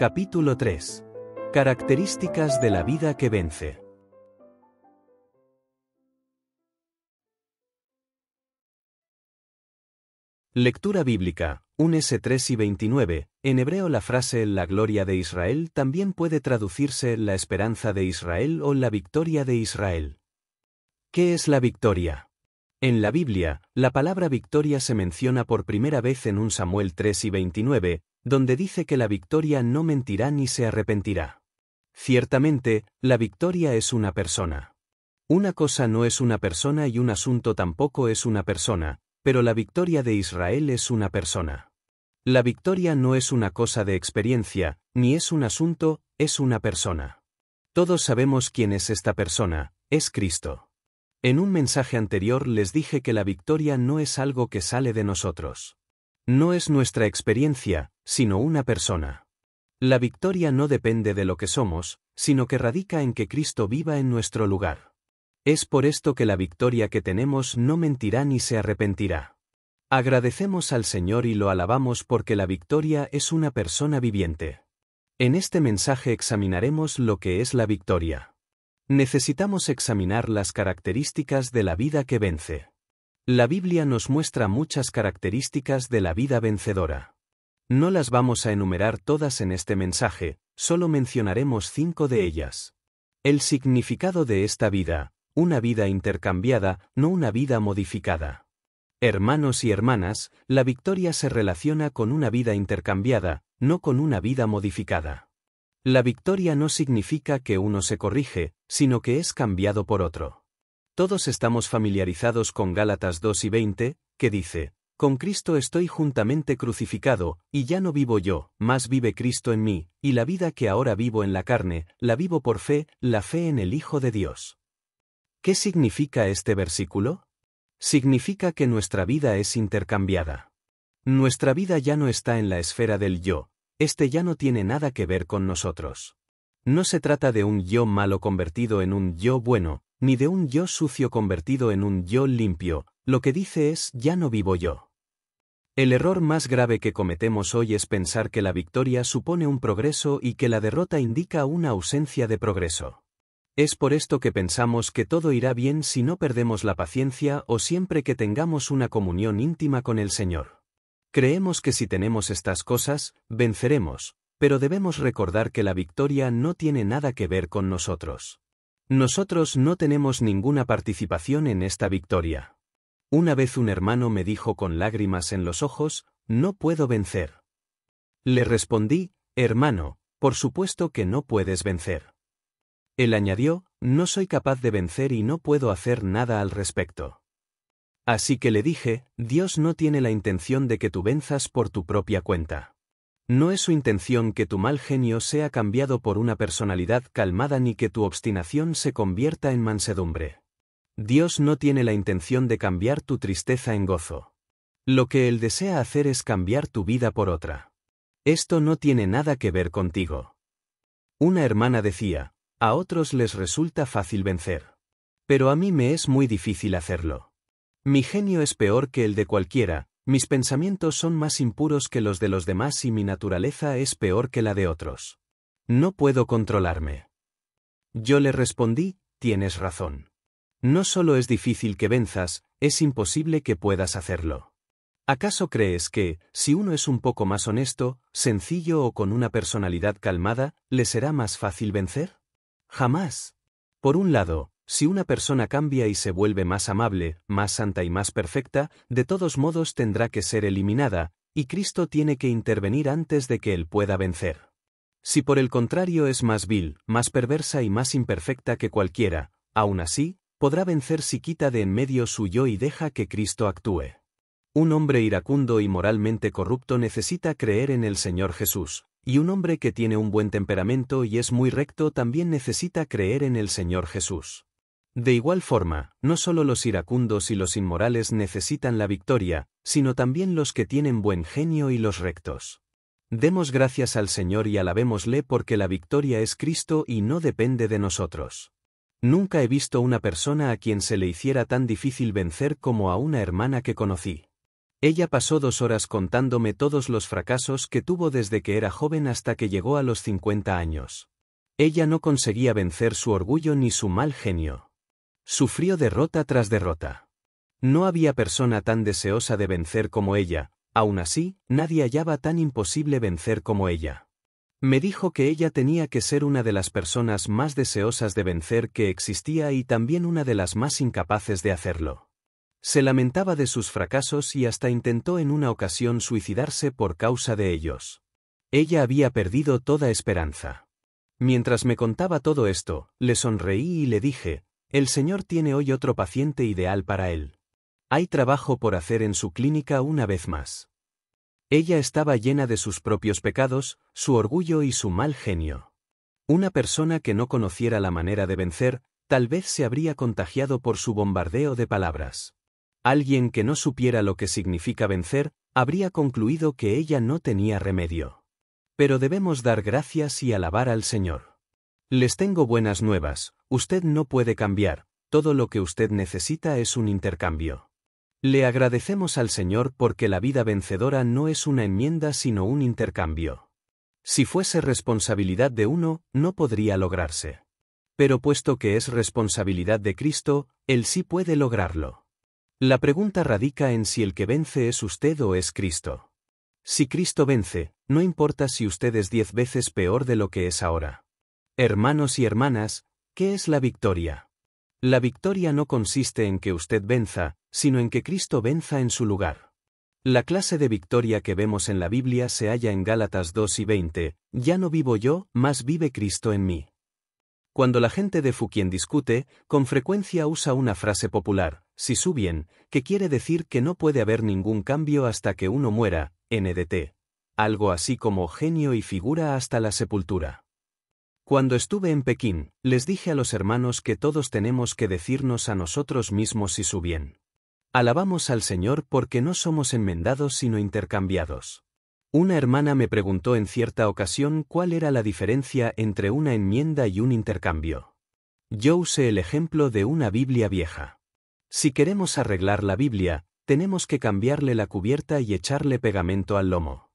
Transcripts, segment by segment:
Capítulo 3. Características de la vida que vence. Lectura bíblica, 1 y 29. En hebreo la frase «la gloria de Israel» también puede traducirse «la esperanza de Israel» o «la victoria de Israel». ¿Qué es la victoria? En la Biblia, la palabra victoria se menciona por primera vez en 1 Samuel 3 y 29, donde dice que la victoria no mentirá ni se arrepentirá. Ciertamente, la victoria es una persona. Una cosa no es una persona y un asunto tampoco es una persona, pero la victoria de Israel es una persona. La victoria no es una cosa de experiencia, ni es un asunto, es una persona. Todos sabemos quién es esta persona, es Cristo. En un mensaje anterior les dije que la victoria no es algo que sale de nosotros. No es nuestra experiencia, sino una persona. La victoria no depende de lo que somos, sino que radica en que Cristo viva en nuestro lugar. Es por esto que la victoria que tenemos no mentirá ni se arrepentirá. Agradecemos al Señor y lo alabamos porque la victoria es una persona viviente. En este mensaje examinaremos lo que es la victoria. Necesitamos examinar las características de la vida que vence. La Biblia nos muestra muchas características de la vida vencedora. No las vamos a enumerar todas en este mensaje, solo mencionaremos 5 de ellas. El significado de esta vida, una vida intercambiada, no una vida modificada. Hermanos y hermanas, la victoria se relaciona con una vida intercambiada, no con una vida modificada. La victoria no significa que uno se corrige, sino que es cambiado por otro. Todos estamos familiarizados con Gálatas 2 y 20, que dice: «Con Cristo estoy juntamente crucificado, y ya no vivo yo, mas vive Cristo en mí, y la vida que ahora vivo en la carne, la vivo por fe, la fe en el Hijo de Dios». ¿Qué significa este versículo? Significa que nuestra vida es intercambiada. Nuestra vida ya no está en la esfera del yo. Este ya no tiene nada que ver con nosotros. No se trata de un yo malo convertido en un yo bueno, ni de un yo sucio convertido en un yo limpio, lo que dice es «ya no vivo yo». El error más grave que cometemos hoy es pensar que la victoria supone un progreso y que la derrota indica una ausencia de progreso. Es por esto que pensamos que todo irá bien si no perdemos la paciencia o siempre que tengamos una comunión íntima con el Señor. Creemos que si tenemos estas cosas, venceremos, pero debemos recordar que la victoria no tiene nada que ver con nosotros. Nosotros no tenemos ninguna participación en esta victoria. Una vez un hermano me dijo con lágrimas en los ojos: «No puedo vencer». Le respondí: «Hermano, por supuesto que no puedes vencer». Él añadió: «No soy capaz de vencer y no puedo hacer nada al respecto». Así que le dije: «Dios no tiene la intención de que tú venzas por tu propia cuenta. No es su intención que tu mal genio sea cambiado por una personalidad calmada ni que tu obstinación se convierta en mansedumbre. Dios no tiene la intención de cambiar tu tristeza en gozo. Lo que Él desea hacer es cambiar tu vida por otra. Esto no tiene nada que ver contigo». Una hermana decía: «A otros les resulta fácil vencer. Pero a mí me es muy difícil hacerlo. Mi genio es peor que el de cualquiera, mis pensamientos son más impuros que los de los demás y mi naturaleza es peor que la de otros. No puedo controlarme». Yo le respondí: «Tienes razón. No solo es difícil que venzas, es imposible que puedas hacerlo. ¿Acaso crees que, si uno es un poco más honesto, sencillo o con una personalidad calmada, le será más fácil vencer? Jamás. Por un lado, si una persona cambia y se vuelve más amable, más santa y más perfecta, de todos modos tendrá que ser eliminada, y Cristo tiene que intervenir antes de que él pueda vencer. Si por el contrario es más vil, más perversa y más imperfecta que cualquiera, aún así, podrá vencer si quita de en medio su yo y deja que Cristo actúe. Un hombre iracundo y moralmente corrupto necesita creer en el Señor Jesús, y un hombre que tiene un buen temperamento y es muy recto también necesita creer en el Señor Jesús. De igual forma, no solo los iracundos y los inmorales necesitan la victoria, sino también los que tienen buen genio y los rectos. Demos gracias al Señor y alabémosle porque la victoria es Cristo y no depende de nosotros. Nunca he visto una persona a quien se le hiciera tan difícil vencer como a una hermana que conocí. Ella pasó 2 horas contándome todos los fracasos que tuvo desde que era joven hasta que llegó a los 50 años. Ella no conseguía vencer su orgullo ni su mal genio. Sufrió derrota tras derrota. No había persona tan deseosa de vencer como ella, aún así, nadie hallaba tan imposible vencer como ella. Me dijo que ella tenía que ser una de las personas más deseosas de vencer que existía y también una de las más incapaces de hacerlo. Se lamentaba de sus fracasos y hasta intentó en una ocasión suicidarse por causa de ellos. Ella había perdido toda esperanza. Mientras me contaba todo esto, le sonreí y le dije, el Señor tiene hoy otro paciente ideal para él. Hay trabajo por hacer en su clínica una vez más. Ella estaba llena de sus propios pecados, su orgullo y su mal genio. Una persona que no conociera la manera de vencer, tal vez se habría contagiado por su bombardeo de palabras. Alguien que no supiera lo que significa vencer, habría concluido que ella no tenía remedio. Pero debemos dar gracias y alabar al Señor. Les tengo buenas nuevas, usted no puede cambiar, todo lo que usted necesita es un intercambio. Le agradecemos al Señor porque la vida vencedora no es una enmienda sino un intercambio. Si fuese responsabilidad de uno, no podría lograrse. Pero puesto que es responsabilidad de Cristo, Él sí puede lograrlo. La pregunta radica en si el que vence es usted o es Cristo. Si Cristo vence, no importa si usted es 10 veces peor de lo que es ahora. Hermanos y hermanas, ¿qué es la victoria? La victoria no consiste en que usted venza, sino en que Cristo venza en su lugar. La clase de victoria que vemos en la Biblia se halla en Gálatas 2:20, ya no vivo yo, mas vive Cristo en mí. Cuando la gente de Fukien discute, con frecuencia usa una frase popular, si su bien, que quiere decir que no puede haber ningún cambio hasta que uno muera, NDT. Algo así como genio y figura hasta la sepultura. Cuando estuve en Pekín, les dije a los hermanos que todos tenemos que decirnos a nosotros mismos si su bien. Alabamos al Señor porque no somos enmendados sino intercambiados. Una hermana me preguntó en cierta ocasión cuál era la diferencia entre una enmienda y un intercambio. Yo usé el ejemplo de una Biblia vieja. Si queremos arreglar la Biblia, tenemos que cambiarle la cubierta y echarle pegamento al lomo.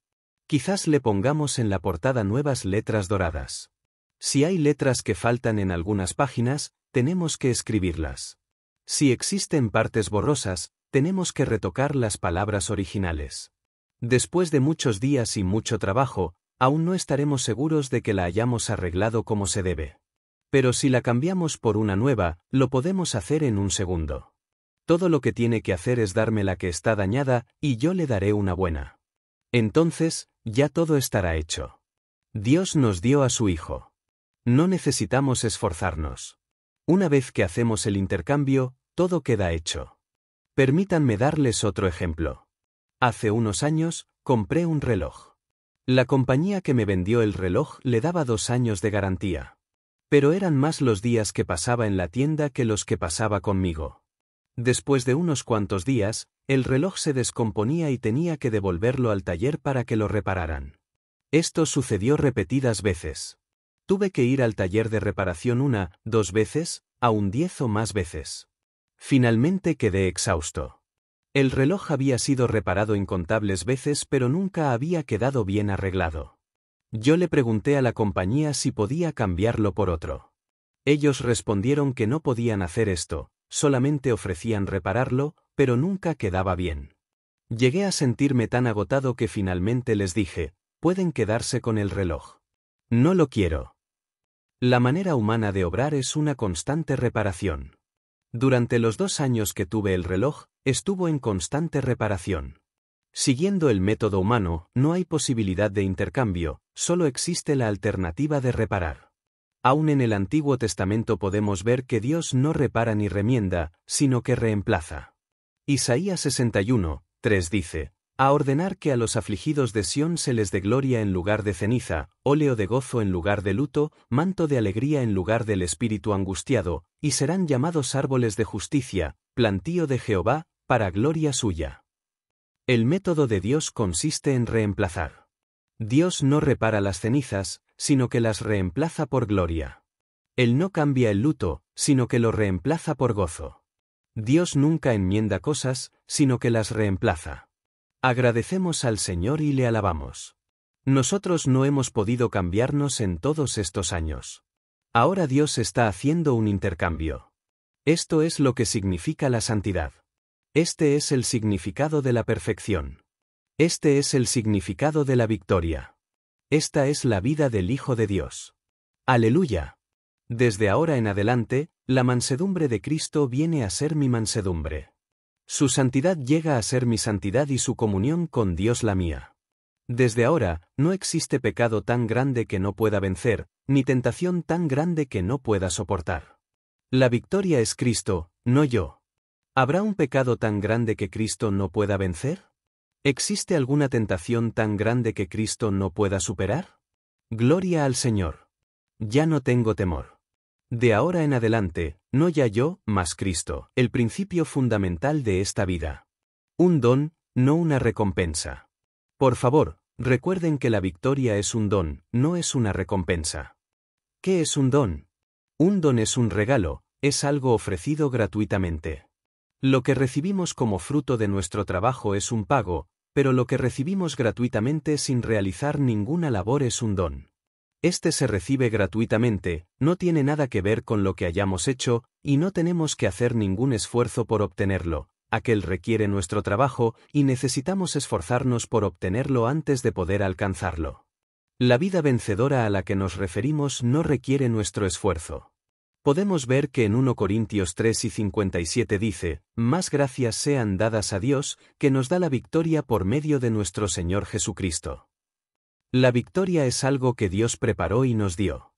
Quizás le pongamos en la portada nuevas letras doradas. Si hay letras que faltan en algunas páginas, tenemos que escribirlas. Si existen partes borrosas, tenemos que retocar las palabras originales. Después de muchos días y mucho trabajo, aún no estaremos seguros de que la hayamos arreglado como se debe. Pero si la cambiamos por una nueva, lo podemos hacer en un segundo. Todo lo que tiene que hacer es darme la que está dañada, y yo le daré una buena. Entonces, ya todo estará hecho. Dios nos dio a su Hijo. No necesitamos esforzarnos. Una vez que hacemos el intercambio, todo queda hecho. Permítanme darles otro ejemplo. Hace unos años, compré un reloj. La compañía que me vendió el reloj le daba 2 años de garantía. Pero eran más los días que pasaba en la tienda que los que pasaba conmigo. Después de unos cuantos días, el reloj se descomponía y tenía que devolverlo al taller para que lo repararan. Esto sucedió repetidas veces. Tuve que ir al taller de reparación 1, 2 veces, aún 10 o más veces. Finalmente quedé exhausto. El reloj había sido reparado incontables veces pero nunca había quedado bien arreglado. Yo le pregunté a la compañía si podía cambiarlo por otro. Ellos respondieron que no podían hacer esto, solamente ofrecían repararlo, pero nunca quedaba bien. Llegué a sentirme tan agotado que finalmente les dije, pueden quedarse con el reloj. No lo quiero. La manera humana de obrar es una constante reparación. Durante los 2 años que tuve el reloj, estuvo en constante reparación. Siguiendo el método humano, no hay posibilidad de intercambio, solo existe la alternativa de reparar. Aún en el Antiguo Testamento podemos ver que Dios no repara ni remienda, sino que reemplaza. Isaías 61:3 dice, a ordenar que a los afligidos de Sión se les dé gloria en lugar de ceniza, óleo de gozo en lugar de luto, manto de alegría en lugar del espíritu angustiado, y serán llamados árboles de justicia, plantío de Jehová, para gloria suya. El método de Dios consiste en reemplazar. Dios no repara las cenizas, sino que las reemplaza por gloria. Él no cambia el luto, sino que lo reemplaza por gozo. Dios nunca enmienda cosas, sino que las reemplaza. Agradecemos al Señor y le alabamos. Nosotros no hemos podido cambiarnos en todos estos años. Ahora Dios está haciendo un intercambio. Esto es lo que significa la santidad. Este es el significado de la perfección. Este es el significado de la victoria. Esta es la vida del Hijo de Dios. ¡Aleluya! Desde ahora en adelante, la mansedumbre de Cristo viene a ser mi mansedumbre. Su santidad llega a ser mi santidad y su comunión con Dios la mía. Desde ahora, no existe pecado tan grande que no pueda vencer, ni tentación tan grande que no pueda soportar. La victoria es Cristo, no yo. ¿Habrá un pecado tan grande que Cristo no pueda vencer? ¿Existe alguna tentación tan grande que Cristo no pueda superar? Gloria al Señor. Ya no tengo temor. De ahora en adelante, no ya yo, mas Cristo, el principio fundamental de esta vida. Un don, no una recompensa. Por favor, recuerden que la victoria es un don, no es una recompensa. ¿Qué es un don? Un don es un regalo, es algo ofrecido gratuitamente. Lo que recibimos como fruto de nuestro trabajo es un pago, pero lo que recibimos gratuitamente sin realizar ninguna labor es un don. Este se recibe gratuitamente, no tiene nada que ver con lo que hayamos hecho, y no tenemos que hacer ningún esfuerzo por obtenerlo. Aquel requiere nuestro trabajo, y necesitamos esforzarnos por obtenerlo antes de poder alcanzarlo. La vida vencedora a la que nos referimos no requiere nuestro esfuerzo. Podemos ver que en 1 Corintios 3:57 dice, «Más gracias sean dadas a Dios, que nos da la victoria por medio de nuestro Señor Jesucristo». La victoria es algo que Dios preparó y nos dio.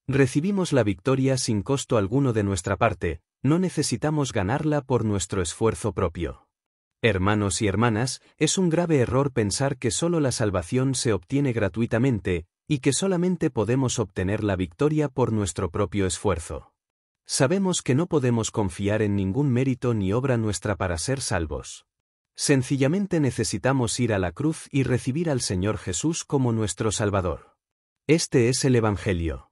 Recibimos la victoria sin costo alguno de nuestra parte, no necesitamos ganarla por nuestro esfuerzo propio. Hermanos y hermanas, es un grave error pensar que solo la salvación se obtiene gratuitamente, y que solamente podemos obtener la victoria por nuestro propio esfuerzo. Sabemos que no podemos confiar en ningún mérito ni obra nuestra para ser salvos. Sencillamente necesitamos ir a la cruz y recibir al Señor Jesús como nuestro Salvador. Este es el Evangelio.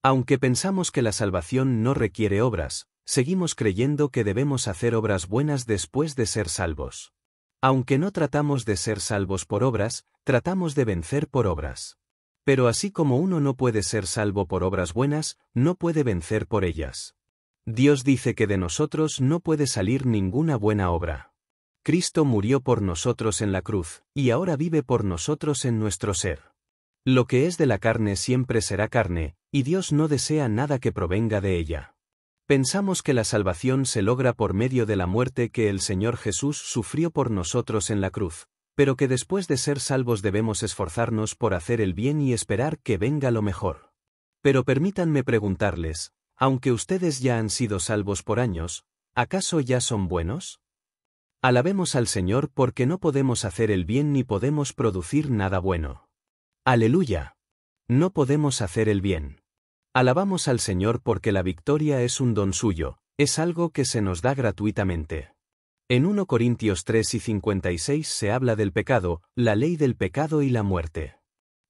Aunque pensamos que la salvación no requiere obras, seguimos creyendo que debemos hacer obras buenas después de ser salvos. Aunque no tratamos de ser salvos por obras, tratamos de vencer por obras. Pero así como uno no puede ser salvo por obras buenas, no puede vencer por ellas. Dios dice que de nosotros no puede salir ninguna buena obra. Cristo murió por nosotros en la cruz, y ahora vive por nosotros en nuestro ser. Lo que es de la carne siempre será carne, y Dios no desea nada que provenga de ella. Pensamos que la salvación se logra por medio de la muerte que el Señor Jesús sufrió por nosotros en la cruz, pero que después de ser salvos debemos esforzarnos por hacer el bien y esperar que venga lo mejor. Pero permítanme preguntarles, aunque ustedes ya han sido salvos por años, ¿acaso ya son buenos? Alabemos al Señor porque no podemos hacer el bien ni podemos producir nada bueno. ¡Aleluya! No podemos hacer el bien. Alabamos al Señor porque la victoria es un don suyo, es algo que se nos da gratuitamente. En 1 Corintios 3:56 se habla del pecado, la ley del pecado y la muerte.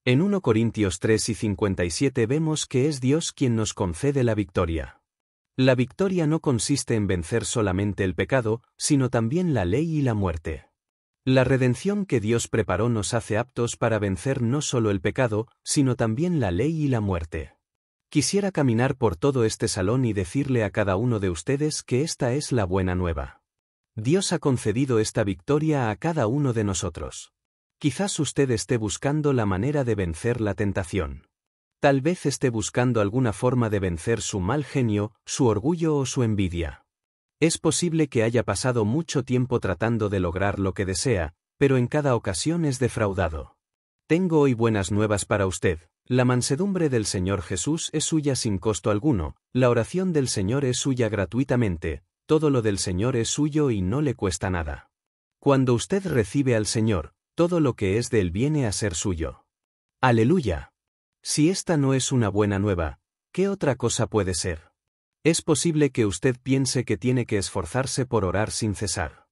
En 1 Corintios 3:57 vemos que es Dios quien nos concede la victoria. La victoria no consiste en vencer solamente el pecado, sino también la ley y la muerte. La redención que Dios preparó nos hace aptos para vencer no solo el pecado, sino también la ley y la muerte. Quisiera caminar por todo este salón y decirle a cada uno de ustedes que esta es la buena nueva. Dios ha concedido esta victoria a cada uno de nosotros. Quizás usted esté buscando la manera de vencer la tentación. Tal vez esté buscando alguna forma de vencer su mal genio, su orgullo o su envidia. Es posible que haya pasado mucho tiempo tratando de lograr lo que desea, pero en cada ocasión es defraudado. Tengo hoy buenas nuevas para usted. La mansedumbre del Señor Jesús es suya sin costo alguno, la oración del Señor es suya gratuitamente, todo lo del Señor es suyo y no le cuesta nada. Cuando usted recibe al Señor, todo lo que es de Él viene a ser suyo. ¡Aleluya! Si esta no es una buena nueva, ¿qué otra cosa puede ser? Es posible que usted piense que tiene que esforzarse por orar sin cesar.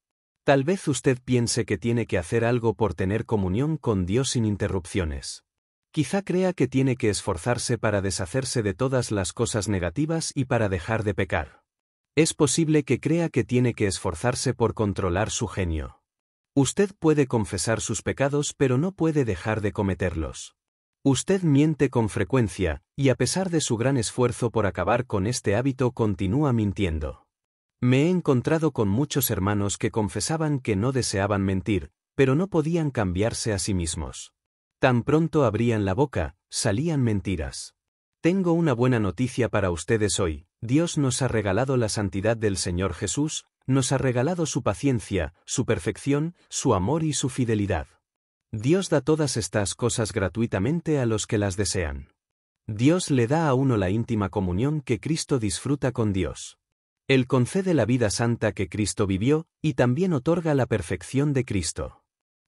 Tal vez usted piense que tiene que hacer algo por tener comunión con Dios sin interrupciones. Quizá crea que tiene que esforzarse para deshacerse de todas las cosas negativas y para dejar de pecar. Es posible que crea que tiene que esforzarse por controlar su genio. Usted puede confesar sus pecados pero no puede dejar de cometerlos. Usted miente con frecuencia, y a pesar de su gran esfuerzo por acabar con este hábito continúa mintiendo. Me he encontrado con muchos hermanos que confesaban que no deseaban mentir, pero no podían cambiarse a sí mismos. Tan pronto abrían la boca, salían mentiras. Tengo una buena noticia para ustedes hoy: Dios nos ha regalado la santidad del Señor Jesús, nos ha regalado su paciencia, su perfección, su amor y su fidelidad. Dios da todas estas cosas gratuitamente a los que las desean. Dios le da a uno la íntima comunión que Cristo disfruta con Dios. Él concede la vida santa que Cristo vivió, y también otorga la perfección de Cristo.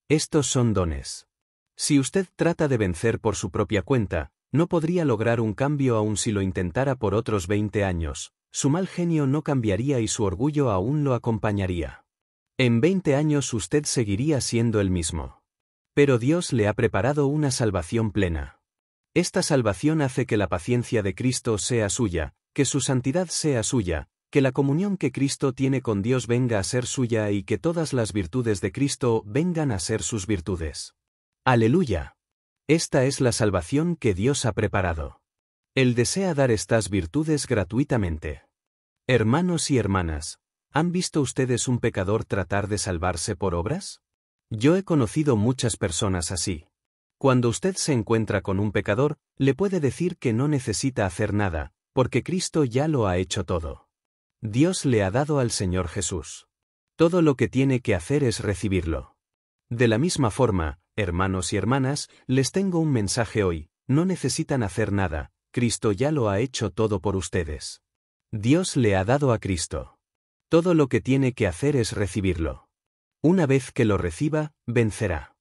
Estos son dones. Si usted trata de vencer por su propia cuenta, no podría lograr un cambio aun si lo intentara por otros 20 años, su mal genio no cambiaría y su orgullo aún lo acompañaría. En 20 años usted seguiría siendo el mismo. Pero Dios le ha preparado una salvación plena. Esta salvación hace que la paciencia de Cristo sea suya, que su santidad sea suya, que la comunión que Cristo tiene con Dios venga a ser suya y que todas las virtudes de Cristo vengan a ser sus virtudes. ¡Aleluya! Esta es la salvación que Dios ha preparado. Él desea dar estas virtudes gratuitamente. Hermanos y hermanas, ¿han visto ustedes un pecador tratar de salvarse por obras? Yo he conocido muchas personas así. Cuando usted se encuentra con un pecador, le puede decir que no necesita hacer nada, porque Cristo ya lo ha hecho todo. Dios le ha dado al Señor Jesús. Todo lo que tiene que hacer es recibirlo. De la misma forma, hermanos y hermanas, les tengo un mensaje hoy: no necesitan hacer nada, Cristo ya lo ha hecho todo por ustedes. Dios le ha dado a Cristo. Todo lo que tiene que hacer es recibirlo. Una vez que lo reciba, vencerá.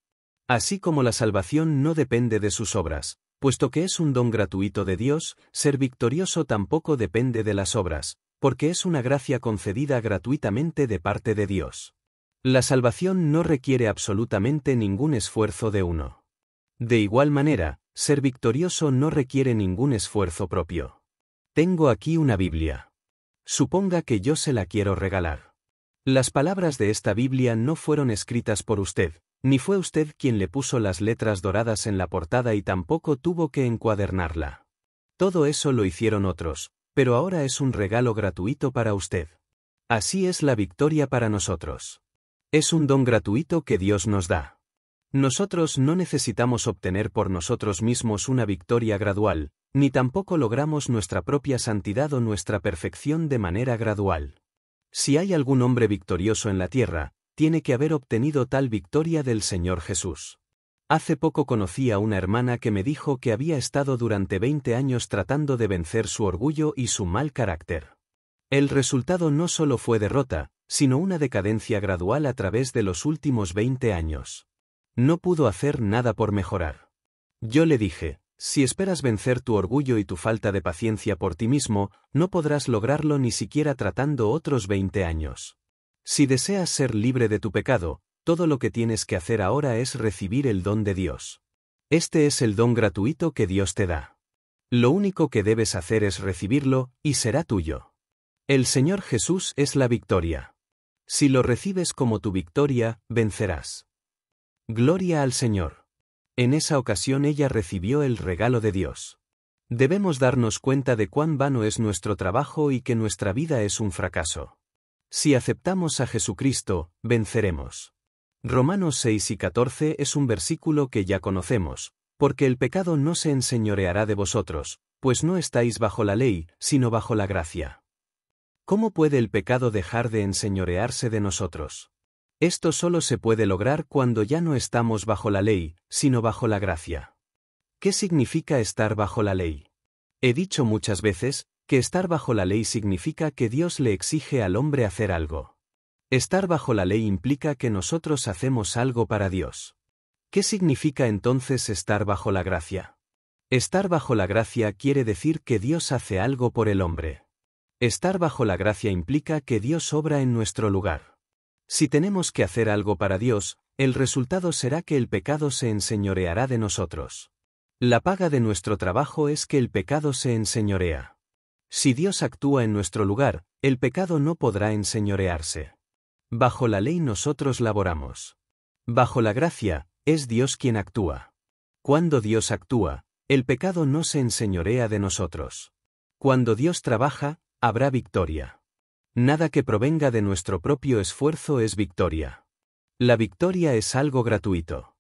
Así como la salvación no depende de sus obras, puesto que es un don gratuito de Dios, ser victorioso tampoco depende de las obras, porque es una gracia concedida gratuitamente de parte de Dios. La salvación no requiere absolutamente ningún esfuerzo de uno. De igual manera, ser victorioso no requiere ningún esfuerzo propio. Tengo aquí una Biblia. Suponga que yo se la quiero regalar. Las palabras de esta Biblia no fueron escritas por usted, ni fue usted quien le puso las letras doradas en la portada y tampoco tuvo que encuadernarla. Todo eso lo hicieron otros, pero ahora es un regalo gratuito para usted. Así es la victoria para nosotros. Es un don gratuito que Dios nos da. Nosotros no necesitamos obtener por nosotros mismos una victoria gradual, ni tampoco logramos nuestra propia santidad o nuestra perfección de manera gradual. Si hay algún hombre victorioso en la tierra, tiene que haber obtenido tal victoria del Señor Jesús. Hace poco conocí a una hermana que me dijo que había estado durante 20 años tratando de vencer su orgullo y su mal carácter. El resultado no solo fue derrota, sino una decadencia gradual a través de los últimos 20 años. No pudo hacer nada por mejorar. Yo le dije: si esperas vencer tu orgullo y tu falta de paciencia por ti mismo, no podrás lograrlo ni siquiera tratando otros 20 años. Si deseas ser libre de tu pecado, todo lo que tienes que hacer ahora es recibir el don de Dios. Este es el don gratuito que Dios te da. Lo único que debes hacer es recibirlo, y será tuyo. El Señor Jesús es la victoria. Si lo recibes como tu victoria, vencerás. Gloria al Señor. En esa ocasión ella recibió el regalo de Dios. Debemos darnos cuenta de cuán vano es nuestro trabajo y que nuestra vida es un fracaso. Si aceptamos a Jesucristo, venceremos. Romanos 6 y 14 es un versículo que ya conocemos: porque el pecado no se enseñoreará de vosotros, pues no estáis bajo la ley, sino bajo la gracia. ¿Cómo puede el pecado dejar de enseñorearse de nosotros? Esto solo se puede lograr cuando ya no estamos bajo la ley, sino bajo la gracia. ¿Qué significa estar bajo la ley? He dicho muchas veces que estar bajo la ley significa que Dios le exige al hombre hacer algo. Estar bajo la ley implica que nosotros hacemos algo para Dios. ¿Qué significa entonces estar bajo la gracia? Estar bajo la gracia quiere decir que Dios hace algo por el hombre. Estar bajo la gracia implica que Dios obra en nuestro lugar. Si tenemos que hacer algo para Dios, el resultado será que el pecado se enseñoreará de nosotros. La paga de nuestro trabajo es que el pecado se enseñorea. Si Dios actúa en nuestro lugar, el pecado no podrá enseñorearse. Bajo la ley nosotros laboramos. Bajo la gracia, es Dios quien actúa. Cuando Dios actúa, el pecado no se enseñorea de nosotros. Cuando Dios trabaja, habrá victoria. Nada que provenga de nuestro propio esfuerzo es victoria. La victoria es algo gratuito.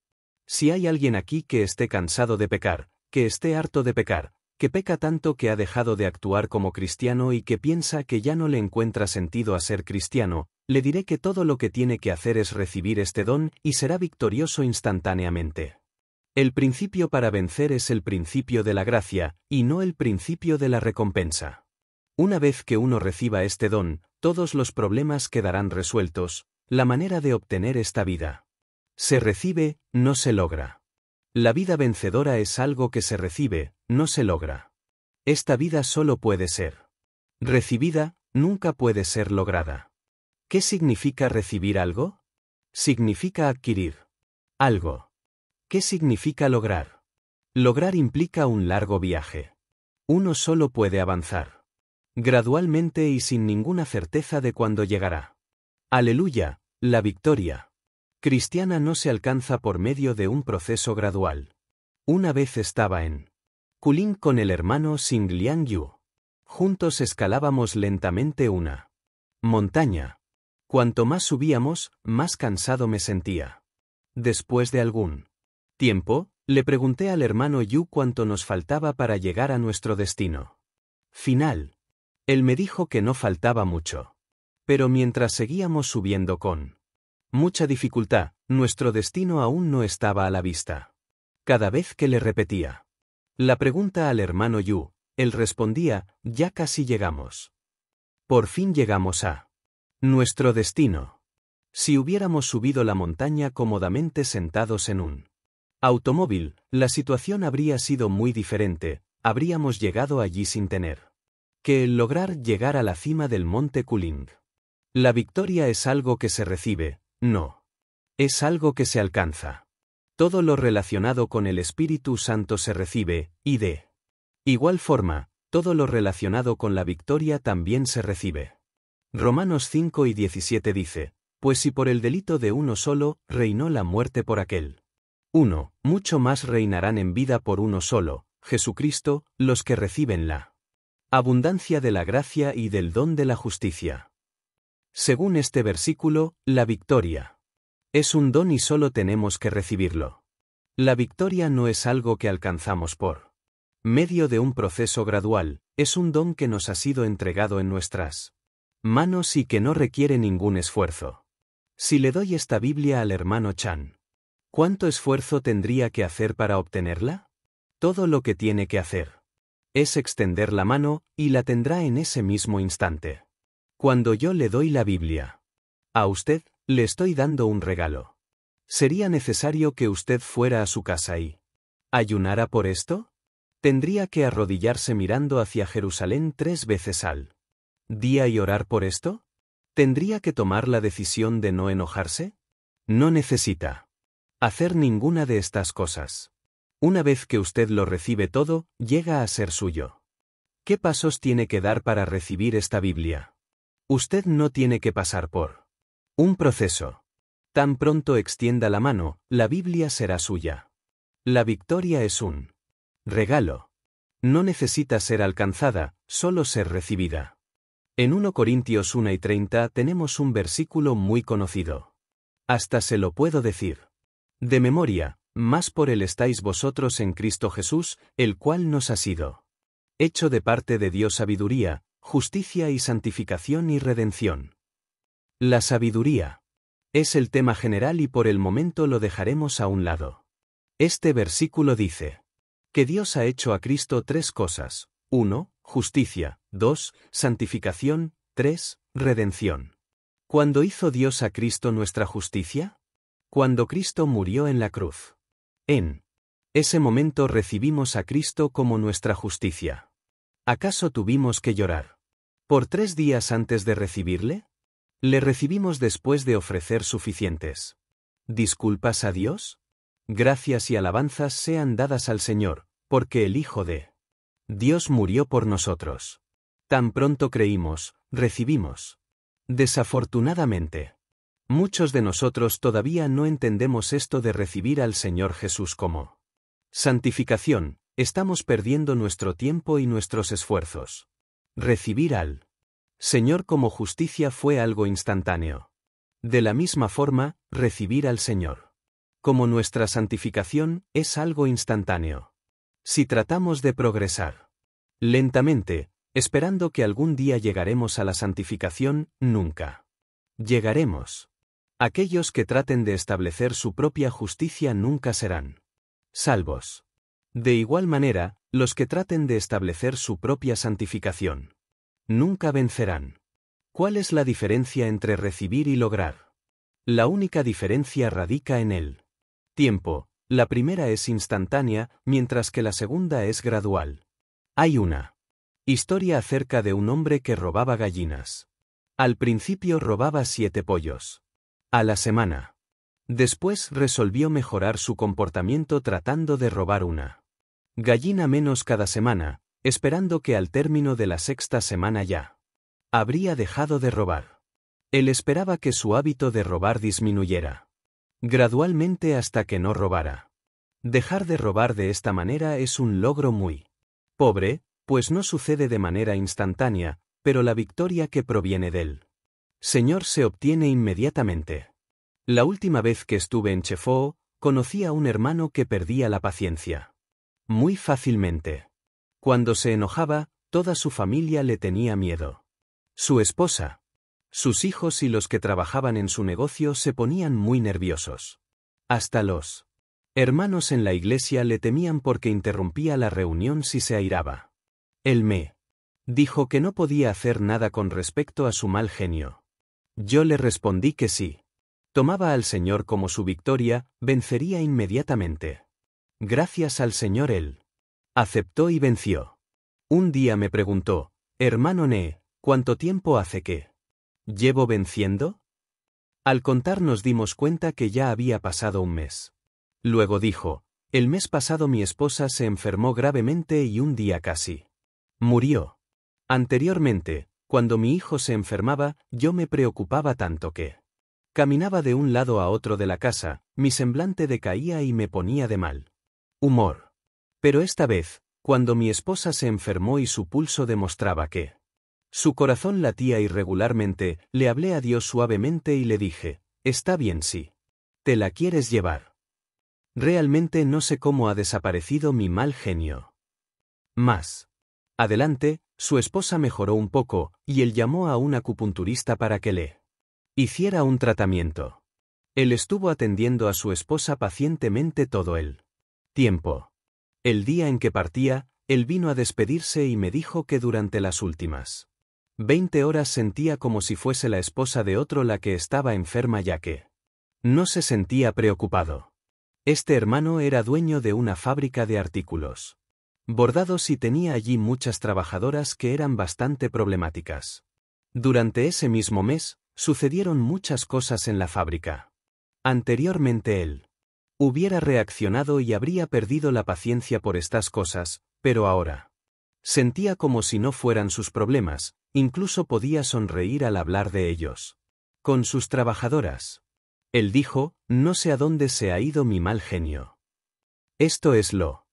Si hay alguien aquí que esté cansado de pecar, que esté harto de pecar, que peca tanto que ha dejado de actuar como cristiano y que piensa que ya no le encuentra sentido a ser cristiano, le diré que todo lo que tiene que hacer es recibir este don y será victorioso instantáneamente. El principio para vencer es el principio de la gracia, y no el principio de la recompensa. Una vez que uno reciba este don, todos los problemas quedarán resueltos. La manera de obtener esta vida se recibe, no se logra. La vida vencedora es algo que se recibe, no se logra. Esta vida solo puede ser recibida, nunca puede ser lograda. ¿Qué significa recibir algo? Significa adquirir algo. ¿Qué significa lograr? Lograr implica un largo viaje. Uno solo puede avanzar gradualmente y sin ninguna certeza de cuándo llegará. Aleluya, la victoria cristiana no se alcanza por medio de un proceso gradual. Una vez estaba en Kulin con el hermano Sing Liang Yu. Juntos escalábamos lentamente una montaña. Cuanto más subíamos, más cansado me sentía. Después de algún tiempo, le pregunté al hermano Yu cuánto nos faltaba para llegar a nuestro destino final. Él me dijo que no faltaba mucho. Pero mientras seguíamos subiendo con mucha dificultad, nuestro destino aún no estaba a la vista. Cada vez que le repetía la pregunta al hermano Yu, él respondía, ya casi llegamos. Por fin llegamos a nuestro destino. Si hubiéramos subido la montaña cómodamente sentados en un automóvil, la situación habría sido muy diferente, habríamos llegado allí sin tener que lograr llegar a la cima del monte Kuling. La victoria es algo que se recibe, no. Es algo que se alcanza. Todo lo relacionado con el Espíritu Santo se recibe, y de igual forma, todo lo relacionado con la victoria también se recibe. Romanos 5:17 dice, pues si por el delito de uno solo, reinó la muerte por aquel uno, mucho más reinarán en vida por uno solo, Jesucristo, los que reciben la abundancia de la gracia y del don de la justicia. Según este versículo, la victoria es un don y solo tenemos que recibirlo. La victoria no es algo que alcanzamos por medio de un proceso gradual, es un don que nos ha sido entregado en nuestras manos y que no requiere ningún esfuerzo. Si le doy esta Biblia al hermano Chan, ¿cuánto esfuerzo tendría que hacer para obtenerla? Todo lo que tiene que hacer es extender la mano, y la tendrá en ese mismo instante. Cuando yo le doy la Biblia a usted, le estoy dando un regalo. ¿Sería necesario que usted fuera a su casa y ayunara por esto? ¿Tendría que arrodillarse mirando hacia Jerusalén 3 veces al día y orar por esto? ¿Tendría que tomar la decisión de no enojarse? No necesita hacer ninguna de estas cosas. Una vez que usted lo recibe todo, llega a ser suyo. ¿Qué pasos tiene que dar para recibir esta Biblia? Usted no tiene que pasar por un proceso. Tan pronto extienda la mano, la Biblia será suya. La victoria es un regalo. No necesita ser alcanzada, solo ser recibida. En 1 Corintios 1:30 tenemos un versículo muy conocido. Hasta se lo puedo decir de memoria, más por él estáis vosotros en Cristo Jesús, el cual nos ha sido hecho de parte de Dios sabiduría, justicia y santificación y redención. La sabiduría es el tema general y por el momento lo dejaremos a un lado. Este versículo dice que Dios ha hecho a Cristo 3 cosas: 1, justicia; 2, santificación; 3, redención. ¿Cuándo hizo Dios a Cristo nuestra justicia? Cuando Cristo murió en la cruz. En ese momento recibimos a Cristo como nuestra justicia. ¿Acaso tuvimos que llorar por 3 días antes de recibirle? ¿Le recibimos después de ofrecer suficientes disculpas a Dios? Gracias y alabanzas sean dadas al Señor, porque el Hijo de Dios murió por nosotros. Tan pronto creímos, recibimos. Desafortunadamente, Muchos de nosotros todavía no entendemos esto de recibir al Señor Jesús como santificación, estamos perdiendo nuestro tiempo y nuestros esfuerzos. Recibir al Señor como justicia fue algo instantáneo. De la misma forma, recibir al Señor como nuestra santificación es algo instantáneo. Si tratamos de progresar lentamente, esperando que algún día llegaremos a la santificación, nunca llegaremos. Aquellos que traten de establecer su propia justicia nunca serán salvos. De igual manera, los que traten de establecer su propia santificación nunca vencerán. ¿Cuál es la diferencia entre recibir y lograr? La única diferencia radica en el tiempo. La primera es instantánea, mientras que la segunda es gradual. Hay una historia acerca de un hombre que robaba gallinas. Al principio robaba 7 pollos a la semana. Después resolvió mejorar su comportamiento tratando de robar una gallina menos cada semana, esperando que al término de la 6ª semana ya habría dejado de robar. Él esperaba que su hábito de robar disminuyera gradualmente hasta que no robara. Dejar de robar de esta manera es un logro muy pobre, pues no sucede de manera instantánea, pero la victoria que proviene del Señor se obtiene inmediatamente. La última vez que estuve en Chefoo, conocí a un hermano que perdía la paciencia muy fácilmente. Cuando se enojaba, toda su familia le tenía miedo. Su esposa, sus hijos y los que trabajaban en su negocio se ponían muy nerviosos. Hasta los hermanos en la iglesia le temían porque interrumpía la reunión si se airaba. Él me dijo que no podía hacer nada con respecto a su mal genio. Yo le respondí que sí tomaba al Señor como su victoria, vencería inmediatamente. Gracias al Señor él aceptó y venció. Un día me preguntó, hermano Ne, ¿cuánto tiempo hace que llevo venciendo? Al contar nos dimos cuenta que ya había pasado un mes. Luego dijo, el mes pasado mi esposa se enfermó gravemente y un día casi murió. Anteriormente, cuando mi hijo se enfermaba, yo me preocupaba tanto que caminaba de un lado a otro de la casa, mi semblante decaía y me ponía de mal humor. Pero esta vez, cuando mi esposa se enfermó y su pulso demostraba que su corazón latía irregularmente, le hablé a Dios suavemente y le dije, está bien si te la quieres llevar. Realmente no sé cómo ha desaparecido mi mal genio. Más adelante, su esposa mejoró un poco, y él llamó a un acupunturista para que le hiciera un tratamiento. Él estuvo atendiendo a su esposa pacientemente todo el tiempo. El día en que partía, él vino a despedirse y me dijo que durante las últimas 20 horas sentía como si fuese la esposa de otro la que estaba enferma ya que no se sentía preocupado. Este hermano era dueño de una fábrica de artículos bordados y tenía allí muchas trabajadoras que eran bastante problemáticas. Durante ese mismo mes, sucedieron muchas cosas en la fábrica. Anteriormente él hubiera reaccionado y habría perdido la paciencia por estas cosas, pero ahora sentía como si no fueran sus problemas, incluso podía sonreír al hablar de ellos con sus trabajadoras. Él dijo, no sé a dónde se ha ido mi mal genio. Esto es lo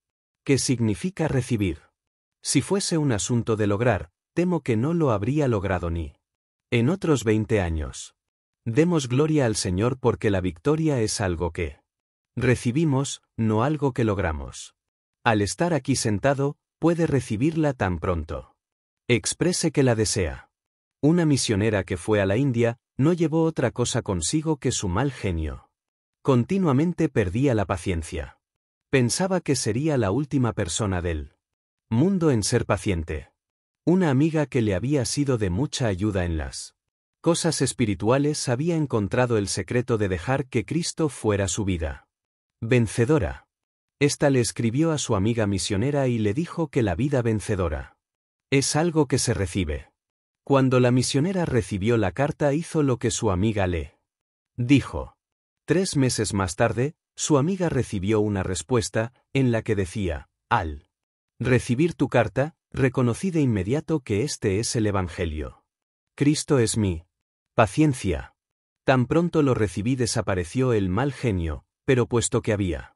que significa recibir. Si fuese un asunto de lograr, temo que no lo habría logrado ni en otros 20 años. Demos gloria al Señor porque la victoria es algo que recibimos, no algo que logramos. Al estar aquí sentado, puede recibirla tan pronto exprese que la desea. Una misionera que fue a la India, no llevó otra cosa consigo que su mal genio. Continuamente perdía la paciencia. Pensaba que sería la última persona del mundo en ser paciente. Una amiga que le había sido de mucha ayuda en las cosas espirituales había encontrado el secreto de dejar que Cristo fuera su vida vencedora. Esta le escribió a su amiga misionera y le dijo que la vida vencedora es algo que se recibe. Cuando la misionera recibió la carta hizo lo que su amiga le dijo. 3 meses más tarde, su amiga recibió una respuesta, en la que decía, al recibir tu carta, reconocí de inmediato que este es el Evangelio. Cristo es mi paciencia. Tan pronto lo recibí desapareció el mal genio, pero puesto que había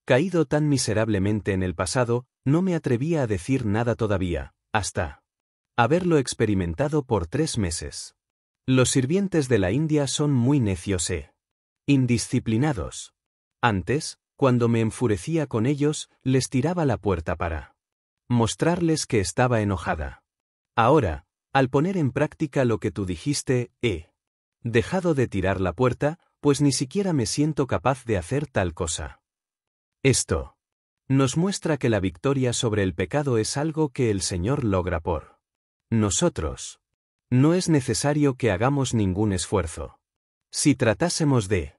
caído tan miserablemente en el pasado, no me atrevía a decir nada todavía, hasta haberlo experimentado por 3 meses. Los sirvientes de la India son muy necios e indisciplinados. Antes, cuando me enfurecía con ellos, les tiraba la puerta para mostrarles que estaba enojada. Ahora, al poner en práctica lo que tú dijiste, he dejado de tirar la puerta, pues ni siquiera me siento capaz de hacer tal cosa. Esto nos muestra que la victoria sobre el pecado es algo que el Señor logra por nosotros. No es necesario que hagamos ningún esfuerzo. Si tratásemos de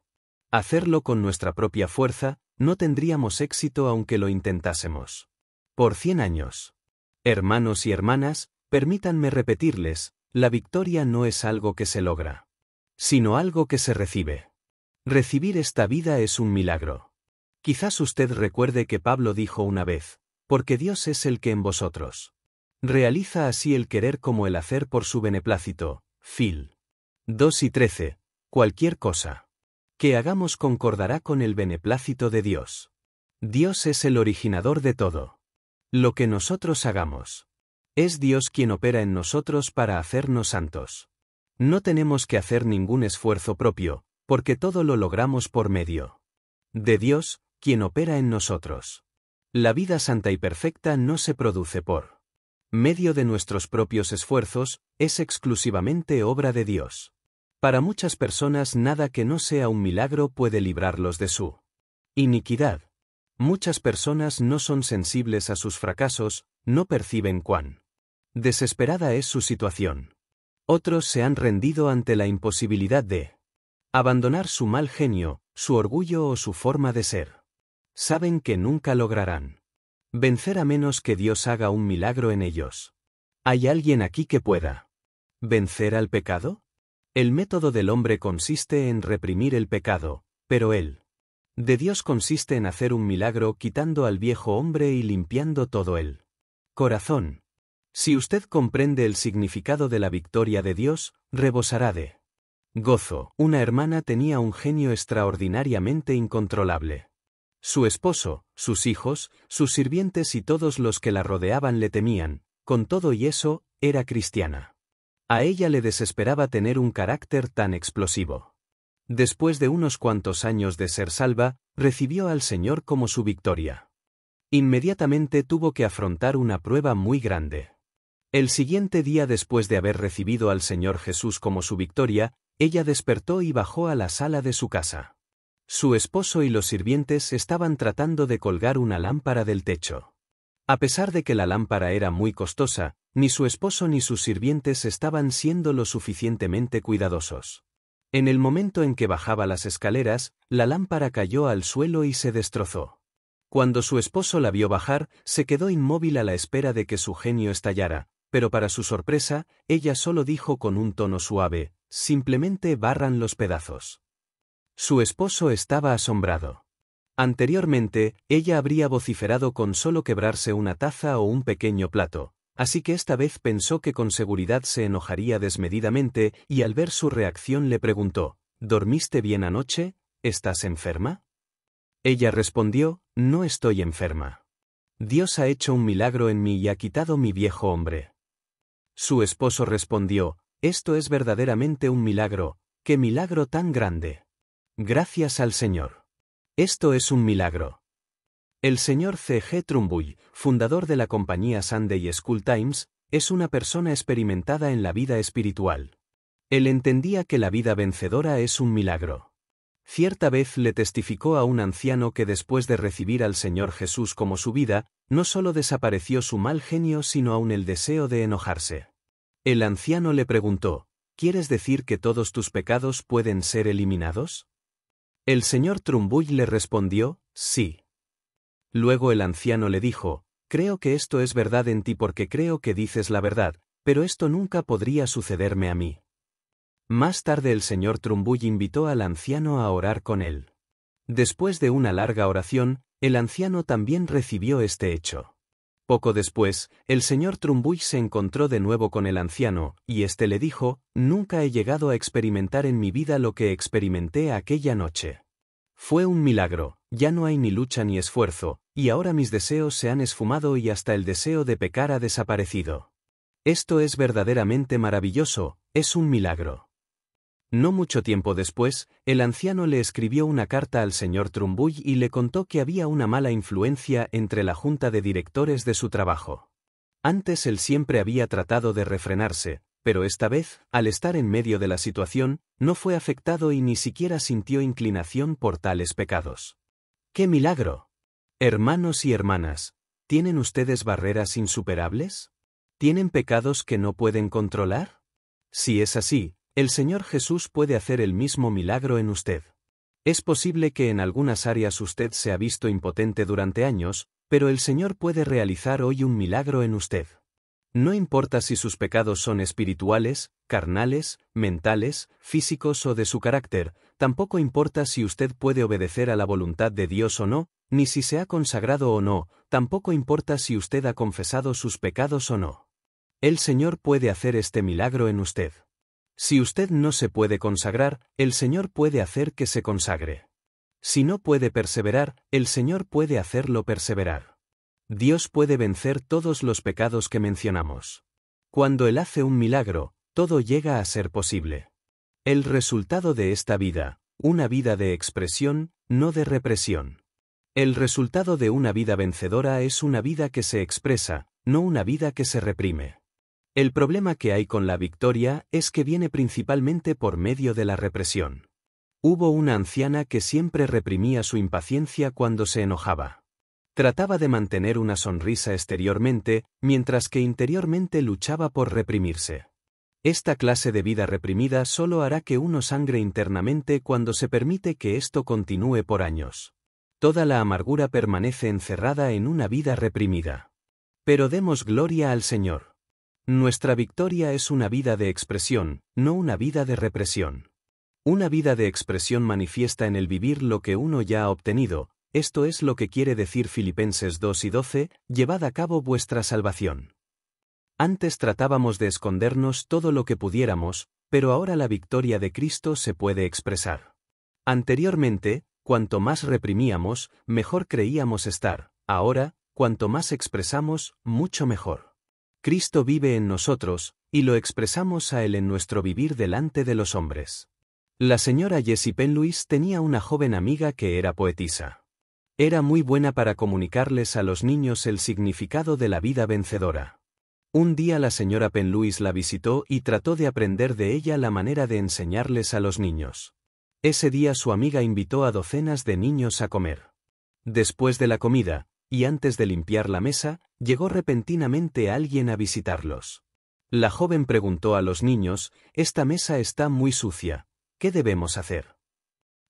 hacerlo con nuestra propia fuerza, no tendríamos éxito aunque lo intentásemos. Por 100 años. Hermanos y hermanas, permítanme repetirles, la victoria no es algo que se logra, sino algo que se recibe. Recibir esta vida es un milagro. Quizás usted recuerde que Pablo dijo una vez, porque Dios es el que en vosotros realiza así el querer como el hacer por su beneplácito. Phil. 2:13. Cualquier cosa que hagamos concordará con el beneplácito de Dios. Dios es el originador de todo. Lo que nosotros hagamos. Es Dios quien opera en nosotros para hacernos santos. No tenemos que hacer ningún esfuerzo propio, porque todo lo logramos por medio de Dios, quien opera en nosotros. La vida santa y perfecta no se produce por medio de nuestros propios esfuerzos, es exclusivamente obra de Dios. Para muchas personas nada que no sea un milagro puede librarlos de su iniquidad. Muchas personas no son sensibles a sus fracasos, no perciben cuán desesperada es su situación. Otros se han rendido ante la imposibilidad de abandonar su mal genio, su orgullo o su forma de ser. Saben que nunca lograrán vencer a menos que Dios haga un milagro en ellos. ¿Hay alguien aquí que pueda vencer al pecado? El método del hombre consiste en reprimir el pecado, pero el de Dios consiste en hacer un milagro quitando al viejo hombre y limpiando todo el corazón. Si usted comprende el significado de la victoria de Dios, rebosará de gozo. Una hermana tenía un genio extraordinariamente incontrolable. Su esposo, sus hijos, sus sirvientes y todos los que la rodeaban le temían, con todo y eso, era cristiana. A ella le desesperaba tener un carácter tan explosivo. Después de unos cuantos años de ser salva, recibió al Señor como su victoria. Inmediatamente tuvo que afrontar una prueba muy grande. El siguiente día después de haber recibido al Señor Jesús como su victoria, ella despertó y bajó a la sala de su casa. Su esposo y los sirvientes estaban tratando de colgar una lámpara del techo. A pesar de que la lámpara era muy costosa, ni su esposo ni sus sirvientes estaban siendo lo suficientemente cuidadosos. En el momento en que bajaba las escaleras, la lámpara cayó al suelo y se destrozó. Cuando su esposo la vio bajar, se quedó inmóvil a la espera de que su genio estallara, pero para su sorpresa, ella solo dijo con un tono suave, simplemente barran los pedazos. Su esposo estaba asombrado. Anteriormente, ella habría vociferado con solo quebrarse una taza o un pequeño plato, así que esta vez pensó que con seguridad se enojaría desmedidamente y al ver su reacción le preguntó, ¿dormiste bien anoche? ¿Estás enferma? Ella respondió, no estoy enferma. Dios ha hecho un milagro en mí y ha quitado mi viejo hombre. Su esposo respondió, esto es verdaderamente un milagro, ¡qué milagro tan grande! Gracias al Señor. Esto es un milagro. El señor C. G. Trumbull, fundador de la compañía Sunday School Times, es una persona experimentada en la vida espiritual. Él entendía que la vida vencedora es un milagro. Cierta vez le testificó a un anciano que después de recibir al Señor Jesús como su vida, no solo desapareció su mal genio sino aún el deseo de enojarse. El anciano le preguntó, ¿quieres decir que todos tus pecados pueden ser eliminados? El señor Trumbull le respondió, sí. Luego el anciano le dijo, creo que esto es verdad en ti porque creo que dices la verdad, pero esto nunca podría sucederme a mí. Más tarde el señor Trumbull invitó al anciano a orar con él. Después de una larga oración, el anciano también recibió este hecho. Poco después, el señor Trumbull se encontró de nuevo con el anciano, y éste le dijo: «Nunca he llegado a experimentar en mi vida lo que experimenté aquella noche. Fue un milagro, ya no hay ni lucha ni esfuerzo, y ahora mis deseos se han esfumado y hasta el deseo de pecar ha desaparecido. Esto es verdaderamente maravilloso, es un milagro». No mucho tiempo después, el anciano le escribió una carta al señor Trumbull y le contó que había una mala influencia entre la junta de directores de su trabajo. Antes él siempre había tratado de refrenarse, pero esta vez, al estar en medio de la situación, no fue afectado y ni siquiera sintió inclinación por tales pecados. ¡Qué milagro! Hermanos y hermanas, ¿tienen ustedes barreras insuperables? ¿Tienen pecados que no pueden controlar? Si es así, el Señor Jesús puede hacer el mismo milagro en usted. Es posible que en algunas áreas usted se ha visto impotente durante años, pero el Señor puede realizar hoy un milagro en usted. No importa si sus pecados son espirituales, carnales, mentales, físicos o de su carácter, tampoco importa si usted puede obedecer a la voluntad de Dios o no, ni si se ha consagrado o no, tampoco importa si usted ha confesado sus pecados o no. El Señor puede hacer este milagro en usted. Si usted no se puede consagrar, el Señor puede hacer que se consagre. Si no puede perseverar, el Señor puede hacerlo perseverar. Dios puede vencer todos los pecados que mencionamos. Cuando Él hace un milagro, todo llega a ser posible. El resultado de esta vida, una vida de expresión, no de represión. El resultado de una vida vencedora es una vida que se expresa, no una vida que se reprime. El problema que hay con la victoria es que viene principalmente por medio de la represión. Hubo una anciana que siempre reprimía su impaciencia cuando se enojaba. Trataba de mantener una sonrisa exteriormente, mientras que interiormente luchaba por reprimirse. Esta clase de vida reprimida solo hará que uno sangre internamente cuando se permite que esto continúe por años. Toda la amargura permanece encerrada en una vida reprimida. Pero demos gloria al Señor. Nuestra victoria es una vida de expresión, no una vida de represión. Una vida de expresión manifiesta en el vivir lo que uno ya ha obtenido, esto es lo que quiere decir Filipenses 2:12, llevad a cabo vuestra salvación. Antes tratábamos de escondernos todo lo que pudiéramos, pero ahora la victoria de Cristo se puede expresar. Anteriormente, cuanto más reprimíamos, mejor creíamos estar, ahora, cuanto más expresamos, mucho mejor. Cristo vive en nosotros, y lo expresamos a Él en nuestro vivir delante de los hombres. La señora Jessie Penlewis tenía una joven amiga que era poetisa. Era muy buena para comunicarles a los niños el significado de la vida vencedora. Un día la señora Penlewis la visitó y trató de aprender de ella la manera de enseñarles a los niños. Ese día su amiga invitó a docenas de niños a comer. Después de la comida, y antes de limpiar la mesa, llegó repentinamente alguien a visitarlos. La joven preguntó a los niños: «Esta mesa está muy sucia, ¿qué debemos hacer?».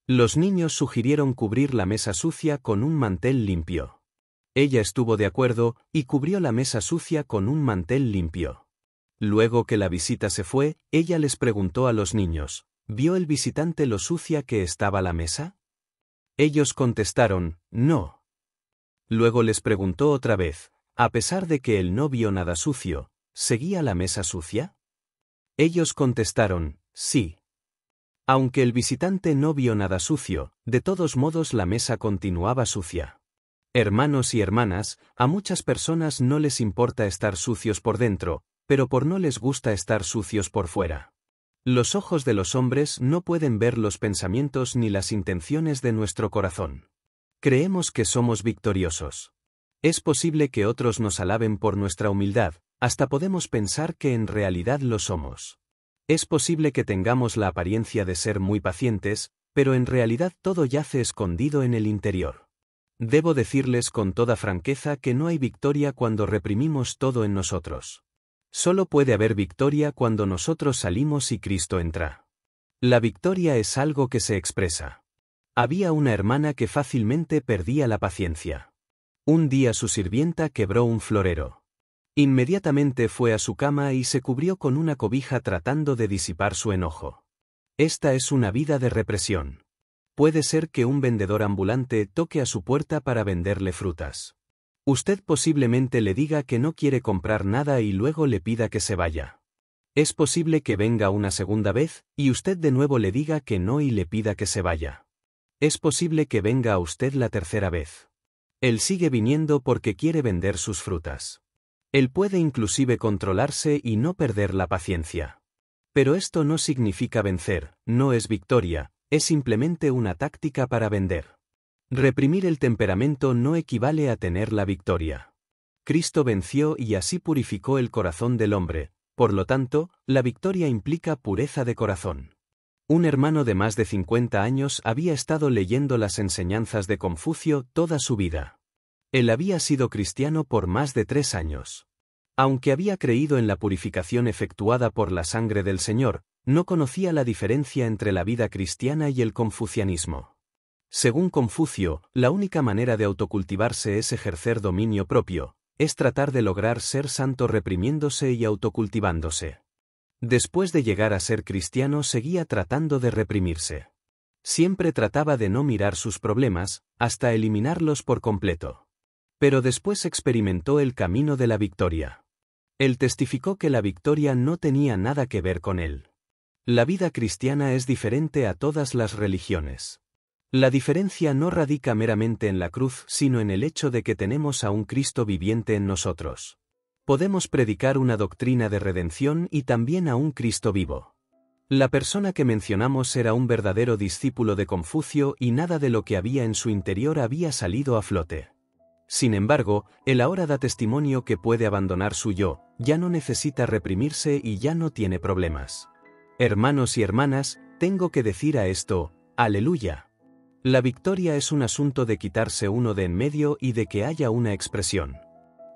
Los niños sugirieron cubrir la mesa sucia con un mantel limpio. Ella estuvo de acuerdo, y cubrió la mesa sucia con un mantel limpio. Luego que la visita se fue, ella les preguntó a los niños: «¿Vio el visitante lo sucia que estaba la mesa?». Ellos contestaron: «No». Luego les preguntó otra vez: «A pesar de que él no vio nada sucio, ¿seguía la mesa sucia?». Ellos contestaron: «Sí». Aunque el visitante no vio nada sucio, de todos modos la mesa continuaba sucia. Hermanos y hermanas, a muchas personas no les importa estar sucios por dentro, pero no les gusta estar sucios por fuera. Los ojos de los hombres no pueden ver los pensamientos ni las intenciones de nuestro corazón. Creemos que somos victoriosos. Es posible que otros nos alaben por nuestra humildad, hasta podemos pensar que en realidad lo somos. Es posible que tengamos la apariencia de ser muy pacientes, pero en realidad todo yace escondido en el interior. Debo decirles con toda franqueza que no hay victoria cuando reprimimos todo en nosotros. Solo puede haber victoria cuando nosotros salimos y Cristo entra. La victoria es algo que se expresa. Había una hermana que fácilmente perdía la paciencia. Un día su sirvienta quebró un florero. Inmediatamente fue a su cama y se cubrió con una cobija tratando de disipar su enojo. Esta es una vida de represión. Puede ser que un vendedor ambulante toque a su puerta para venderle frutas. Usted posiblemente le diga que no quiere comprar nada y luego le pida que se vaya. Es posible que venga una segunda vez, y usted de nuevo le diga que no y le pida que se vaya. Es posible que venga a usted la tercera vez. Él sigue viniendo porque quiere vender sus frutas. Él puede inclusive controlarse y no perder la paciencia. Pero esto no significa vencer, no es victoria, es simplemente una táctica para vender. Reprimir el temperamento no equivale a tener la victoria. Cristo venció y así purificó el corazón del hombre, por lo tanto, la victoria implica pureza de corazón. Un hermano de más de 50 años había estado leyendo las enseñanzas de Confucio toda su vida. Él había sido cristiano por más de 3 años. Aunque había creído en la purificación efectuada por la sangre del Señor, no conocía la diferencia entre la vida cristiana y el confucianismo. Según Confucio, la única manera de autocultivarse es ejercer dominio propio, es tratar de lograr ser santo reprimiéndose y autocultivándose. Después de llegar a ser cristiano seguía tratando de reprimirse. Siempre trataba de no mirar sus problemas, hasta eliminarlos por completo. Pero después experimentó el camino de la victoria. Él testificó que la victoria no tenía nada que ver con él. La vida cristiana es diferente a todas las religiones. La diferencia no radica meramente en la cruz, sino en el hecho de que tenemos a un Cristo viviente en nosotros. Podemos predicar una doctrina de redención y también a un Cristo vivo. La persona que mencionamos era un verdadero discípulo de Confucio y nada de lo que había en su interior había salido a flote. Sin embargo, él ahora da testimonio que puede abandonar su yo, ya no necesita reprimirse y ya no tiene problemas. Hermanos y hermanas, tengo que decir a esto, ¡aleluya! La victoria es un asunto de quitarse uno de en medio y de que haya una expresión.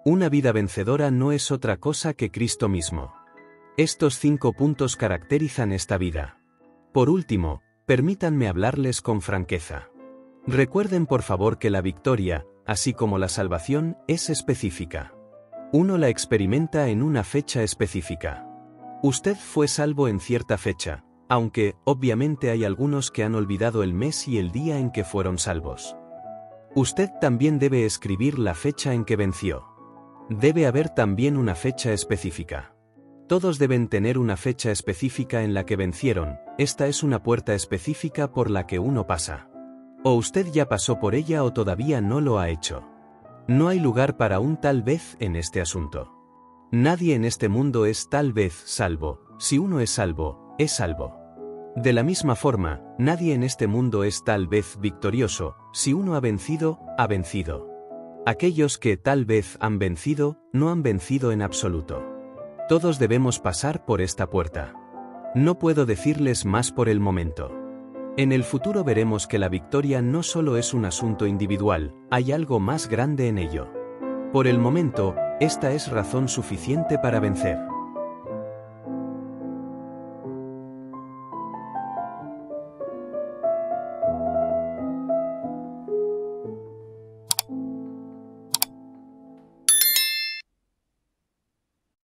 Una vida vencedora no es otra cosa que Cristo mismo. Estos 5 puntos caracterizan esta vida. Por último, permítanme hablarles con franqueza. Recuerden por favor que la victoria, así como la salvación, es específica. Uno la experimenta en una fecha específica. Usted fue salvo en cierta fecha, aunque, obviamente hay algunos que han olvidado el mes y el día en que fueron salvos. Usted también debe escribir la fecha en que venció. Debe haber también una fecha específica. Todos deben tener una fecha específica en la que vencieron, esta es una puerta específica por la que uno pasa. O usted ya pasó por ella o todavía no lo ha hecho. No hay lugar para un tal vez en este asunto. Nadie en este mundo es tal vez salvo, si uno es salvo, es salvo. De la misma forma, nadie en este mundo es tal vez victorioso, si uno ha vencido, ha vencido. Aquellos que tal vez han vencido, no han vencido en absoluto. Todos debemos pasar por esta puerta. No puedo decirles más por el momento. En el futuro veremos que la victoria no solo es un asunto individual, hay algo más grande en ello. Por el momento, esta es razón suficiente para vencer.